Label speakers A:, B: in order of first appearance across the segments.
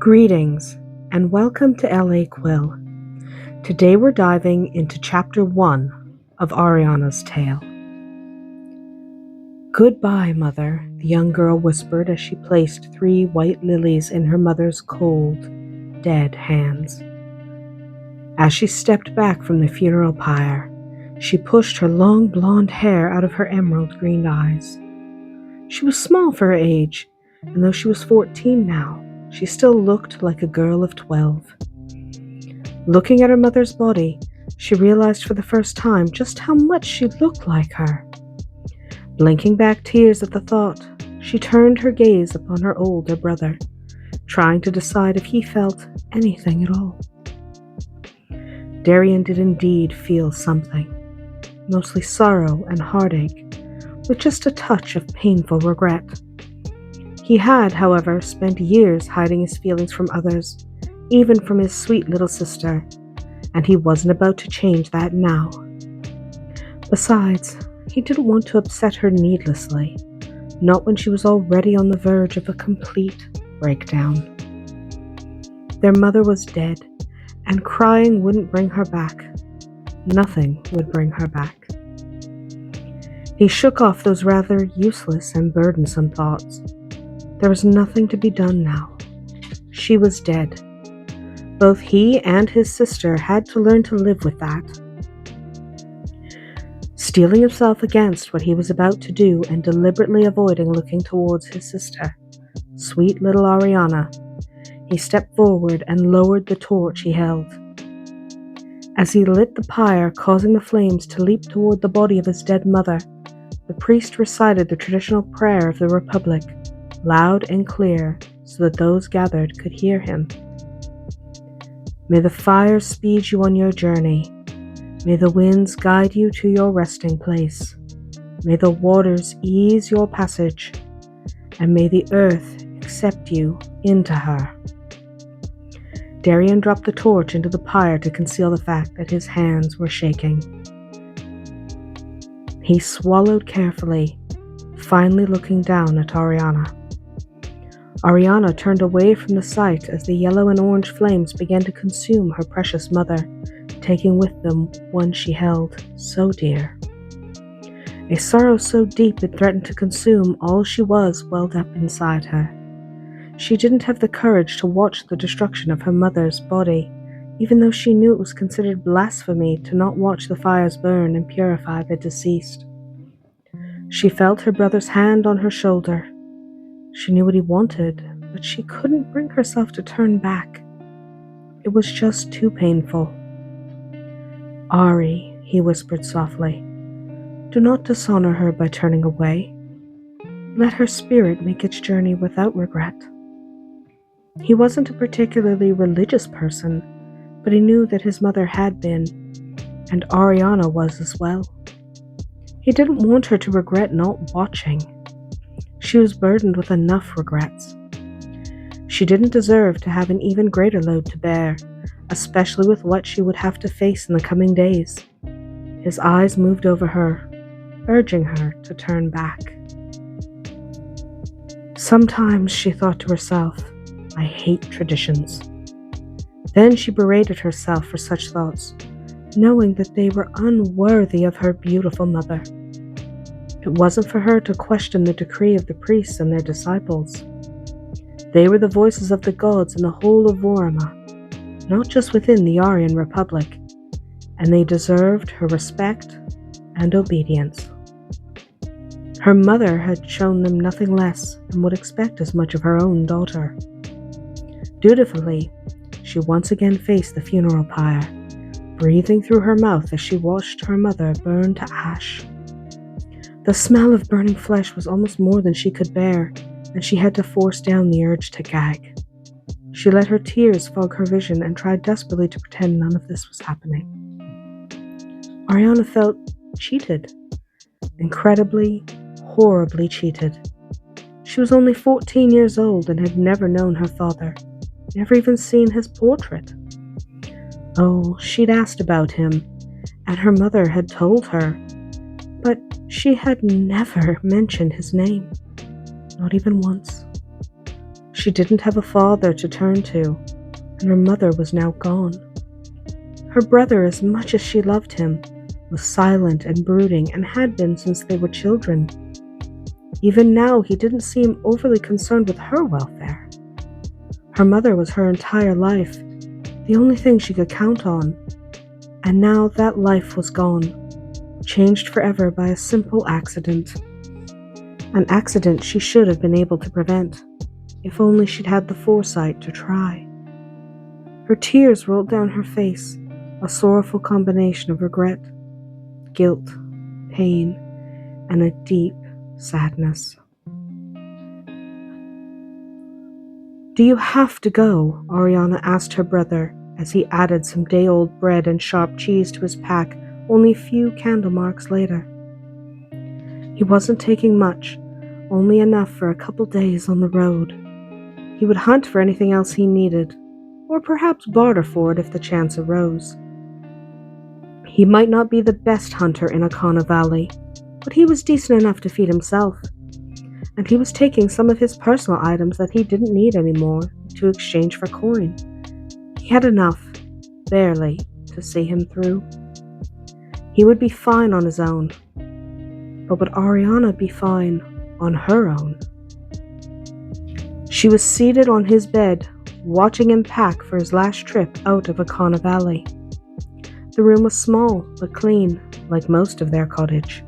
A: Greetings, and welcome to LA Quill. Today we're diving into Chapter 1 of Arianna's tale. "Goodbye, Mother," the young girl whispered as she placed 3 white lilies in her mother's cold, dead hands. As she stepped back from the funeral pyre, she pushed her long blonde hair out of her emerald green eyes. She was small for her age, and though she was 14 now, she still looked like a girl of 12. Looking at her mother's body, she realized for the first time just how much she looked like her. Blinking back tears at the thought, she turned her gaze upon her older brother, trying to decide if he felt anything at all. Darian did indeed feel something, mostly sorrow and heartache, with just a touch of painful regret. He had, however, spent years hiding his feelings from others, even from his sweet little sister, and he wasn't about to change that now. Besides, he didn't want to upset her needlessly, not when she was already on the verge of a complete breakdown. Their mother was dead, and crying wouldn't bring her back. Nothing would bring her back. He shook off those rather useless and burdensome thoughts. There was nothing to be done now. She was dead. Both he and his sister had to learn to live with that. Steeling himself against what he was about to do and deliberately avoiding looking towards his sister, sweet little Arianna, he stepped forward and lowered the torch he held. As he lit the pyre, causing the flames to leap toward the body of his dead mother, the priest recited the traditional prayer of the Republic, loud and clear, so that those gathered could hear him. "May the fire speed you on your journey. May the winds guide you to your resting place. May the waters ease your passage. And may the earth accept you into her." Darian dropped the torch into the pyre to conceal the fact that his hands were shaking. He swallowed carefully, finally looking down at Arianna. Arianna turned away from the sight as the yellow and orange flames began to consume her precious mother, taking with them one she held so dear. A sorrow so deep it threatened to consume all she was welled up inside her. She didn't have the courage to watch the destruction of her mother's body, even though she knew it was considered blasphemy to not watch the fires burn and purify the deceased. She felt her brother's hand on her shoulder. She knew what he wanted, but she couldn't bring herself to turn back. It was just too painful. "Ari," he whispered softly, "do not dishonor her by turning away. Let her spirit make its journey without regret." He wasn't a particularly religious person, but he knew that his mother had been, and Arianna was as well. He didn't want her to regret not watching. She was burdened with enough regrets. She didn't deserve to have an even greater load to bear, especially with what she would have to face in the coming days. His eyes moved over her, urging her to turn back. Sometimes, she thought to herself, "I hate traditions." Then she berated herself for such thoughts, knowing that they were unworthy of her beautiful mother. It wasn't for her to question the decree of the priests and their disciples. They were the voices of the gods in the whole of Vorima, not just within the Aryan Republic, and they deserved her respect and obedience. Her mother had shown them nothing less and would expect as much of her own daughter. Dutifully, she once again faced the funeral pyre, breathing through her mouth as she watched her mother burn to ash. The smell of burning flesh was almost more than she could bear, and she had to force down the urge to gag. She let her tears fog her vision and tried desperately to pretend none of this was happening. Arianna felt cheated. Incredibly, horribly cheated. She was only 14 years old and had never known her father, never even seen his portrait. Oh, she'd asked about him, and her mother had told her, but she had never mentioned his name, not even once. She She didn't have a father to turn to, and her mother was now gone. Her brother, as much as she loved him, was silent and brooding and had been since they were children. Even now, he didn't seem overly concerned with her welfare. Her mother was her entire life, the only thing she could count on. And now that life was gone, changed forever by a simple accident. An accident she should have been able to prevent, if only she'd had the foresight to try. Her tears rolled down her face, a sorrowful combination of regret, guilt, pain, and a deep sadness. "Do you have to go?" Arianna asked her brother as he added some day-old bread and sharp cheese to his pack only a few candle marks later. He wasn't taking much, only enough for a couple days on the road. He would hunt for anything else he needed, or perhaps barter for it if the chance arose. He might not be the best hunter in Akana Valley, but he was decent enough to feed himself, and he was taking some of his personal items that he didn't need anymore to exchange for coin. He had enough, barely, to see him through. He would be fine on his own, but would Arianna be fine on her own? She was seated on his bed, watching him pack for his last trip out of Akana Valley. The room was small but clean, like most of their cottage.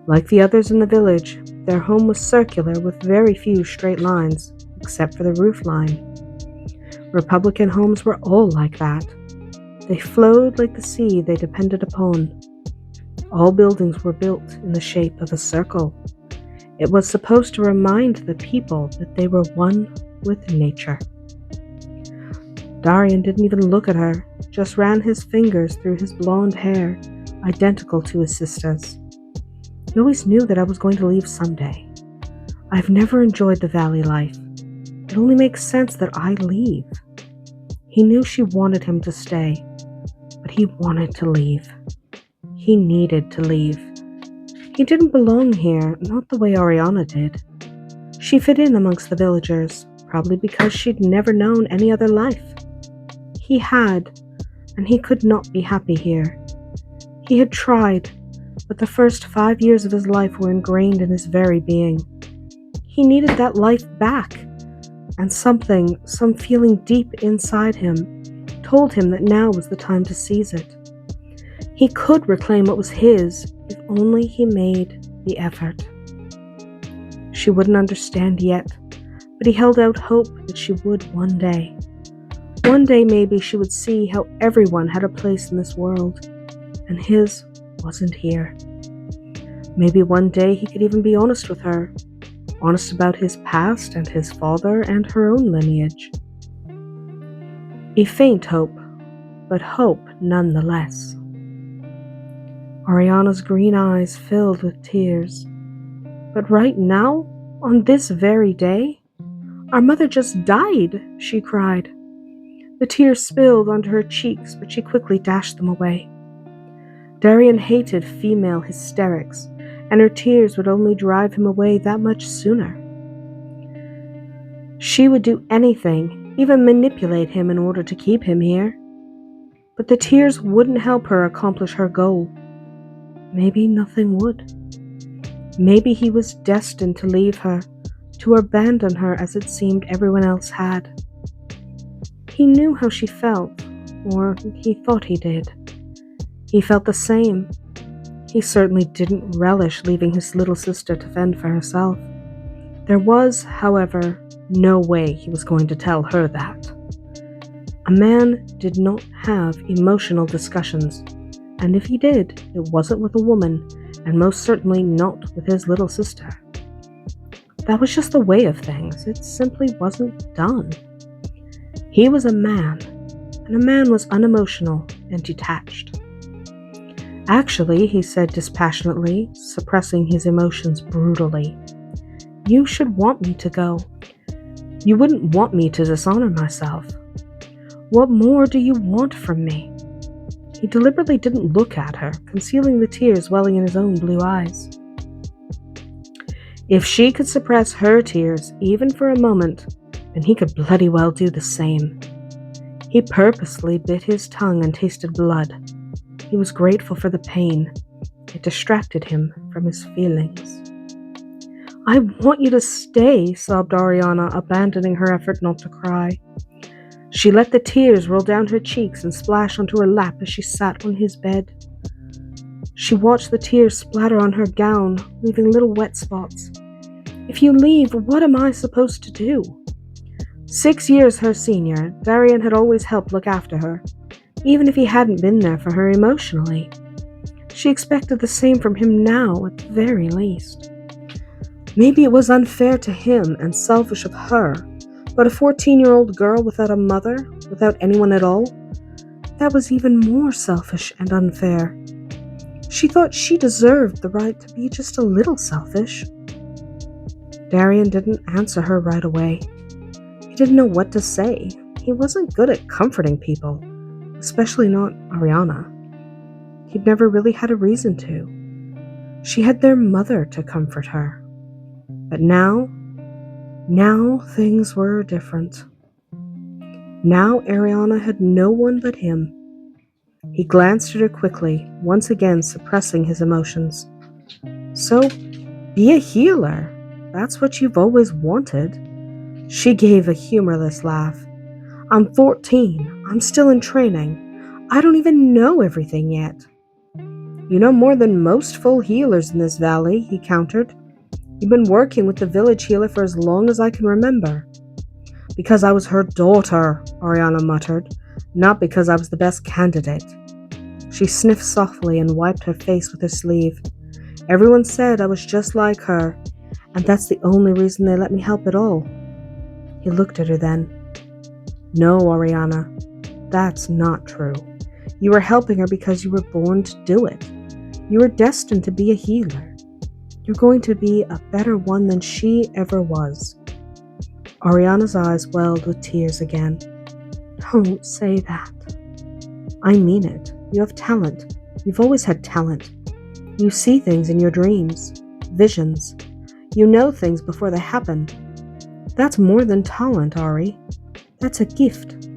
A: Like the others in the village, their home was circular with very few straight lines, except for the roof line. Republican homes were all like that. They flowed like the sea they depended upon. All buildings were built in the shape of a circle. It was supposed to remind the people that they were one with nature. Darian didn't even look at her, just ran his fingers through his blonde hair, identical to his sister's. He always knew that I was going to leave someday. I've never enjoyed the valley life. It only makes sense that I leave. He knew she wanted him to stay, but he wanted to leave. He needed to leave. He didn't belong here, not the way Arianna did. She fit in amongst the villagers, probably because she'd never known any other life. He had, and he could not be happy here. He had tried, but the first 5 years of his life were ingrained in his very being. He needed that life back, and some feeling deep inside him, told him that now was the time to seize it. He could reclaim what was his if only he made the effort. She wouldn't understand yet, but he held out hope that she would one day. One day maybe she would see how everyone had a place in this world, and his wasn't here. Maybe one day he could even be honest with her, honest about his past and his father and her own lineage. A faint hope, but hope nonetheless. Arianna's green eyes filled with tears. But right now, on this very day, our mother just died, she cried. The tears spilled onto her cheeks, but she quickly dashed them away. Darian hated female hysterics, and her tears would only drive him away that much sooner. She would do anything, even manipulate him in order to keep him here. But the tears wouldn't help her accomplish her goal. Maybe nothing would. Maybe he was destined to leave her, to abandon her as it seemed everyone else had. He knew how she felt, or he thought he did. He felt the same. He certainly didn't relish leaving his little sister to fend for herself. There was, however, no way he was going to tell her that. A man did not have emotional discussions, and if he did, it wasn't with a woman, and most certainly not with his little sister. That was just the way of things. It simply wasn't done. He was a man, and a man was unemotional and detached. Actually, he said dispassionately, suppressing his emotions brutally, you should want me to go. You wouldn't want me to dishonor myself. What more do you want from me? He deliberately didn't look at her, concealing the tears welling in his own blue eyes. If she could suppress her tears, even for a moment, and he could bloody well do the same. He purposely bit his tongue and tasted blood. He was grateful for the pain. It distracted him from his feelings. "I want you to stay," sobbed Arianna, abandoning her effort not to cry. She let the tears roll down her cheeks and splash onto her lap as she sat on his bed. She watched the tears splatter on her gown, leaving little wet spots. "If you leave, what am I supposed to do?" 6 years her senior, Darian had always helped look after her, even if he hadn't been there for her emotionally. She expected the same from him now, at the very least. Maybe it was unfair to him and selfish of her, but a 14-year-old girl without a mother, without anyone at all, that was even more selfish and unfair. She thought she deserved the right to be just a little selfish. Darian didn't answer her right away. He didn't know what to say. He wasn't good at comforting people, especially not Arianna. He'd never really had a reason to. She had their mother to comfort her. But now things were different. Now Arianna had no one but him. He glanced at her quickly, once again suppressing his emotions. "So, be a healer. That's what you've always wanted." She gave a humorless laugh. "I'm 14. I'm still in training. I don't even know everything yet." "You know more than most full healers in this valley," he countered. "You've been working with the village healer for as long as I can remember." "Because I was her daughter," Arianna muttered, "not because I was the best candidate." She sniffed softly and wiped her face with her sleeve. "Everyone said I was just like her, and that's the only reason they let me help at all." He looked at her then. "No, Arianna, that's not true. You were helping her because you were born to do it. You were destined to be a healer. You're going to be a better one than she ever was." Arianna's eyes welled with tears again. "Don't say that." "I mean it. You have talent. You've always had talent. You see things in your dreams, visions. You know things before they happen. That's more than talent, Ari. That's a gift."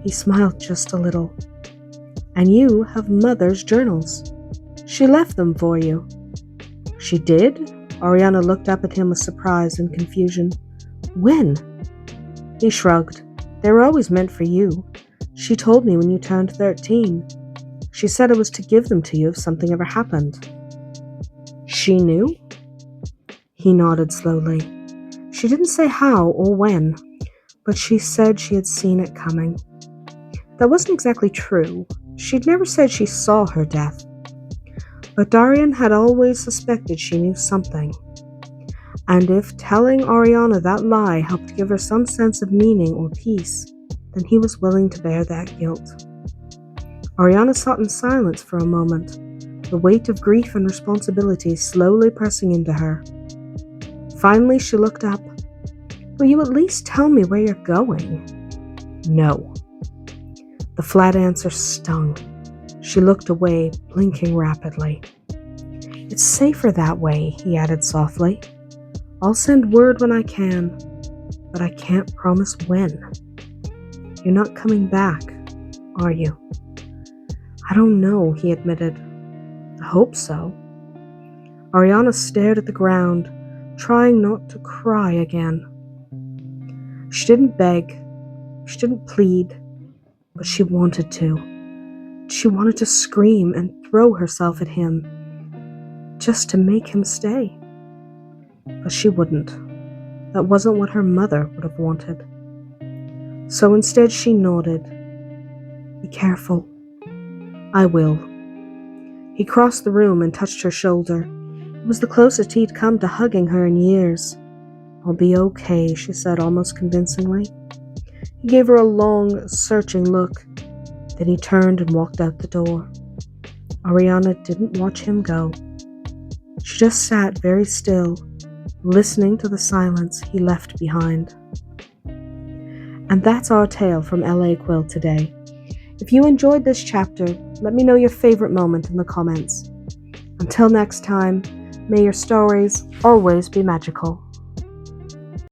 A: He smiled just a little. "And you have Mother's journals. She left them for you." "She did?" Arianna looked up at him with surprise and confusion. "When?" He shrugged. "They were always meant for you. She told me when you turned 13. She said it was to give them to you if something ever happened." "She knew?" He nodded slowly. "She didn't say how or when, but she said she had seen it coming." That wasn't exactly true. She'd never said she saw her death. But Darian had always suspected she knew something. And if telling Arianna that lie helped give her some sense of meaning or peace, then he was willing to bear that guilt. Arianna sat in silence for a moment, the weight of grief and responsibility slowly pressing into her. Finally, she looked up. "Will you at least tell me where you're going?" "No." The flat answer stung. She looked away, blinking rapidly. "It's safer that way," he added softly. "I'll send word when I can, but I can't promise when. You're not coming back, are you?" "I don't know," he admitted. "I hope so." Arianna stared at the ground, trying not to cry again. She didn't beg, she didn't plead, but she wanted to. She wanted to scream and throw herself at him, just to make him stay. But she wouldn't. That wasn't what her mother would have wanted. So instead she nodded. "Be careful." "I will." He crossed the room and touched her shoulder. It was the closest he'd come to hugging her in years. "I'll be okay," she said almost convincingly. He gave her a long, searching look. Then he turned and walked out the door. Arianna didn't watch him go. She just sat very still, listening to the silence he left behind. And that's our tale from L.A. Quill today. If you enjoyed this chapter, let me know your favorite moment in the comments. Until next time, may your stories always be magical.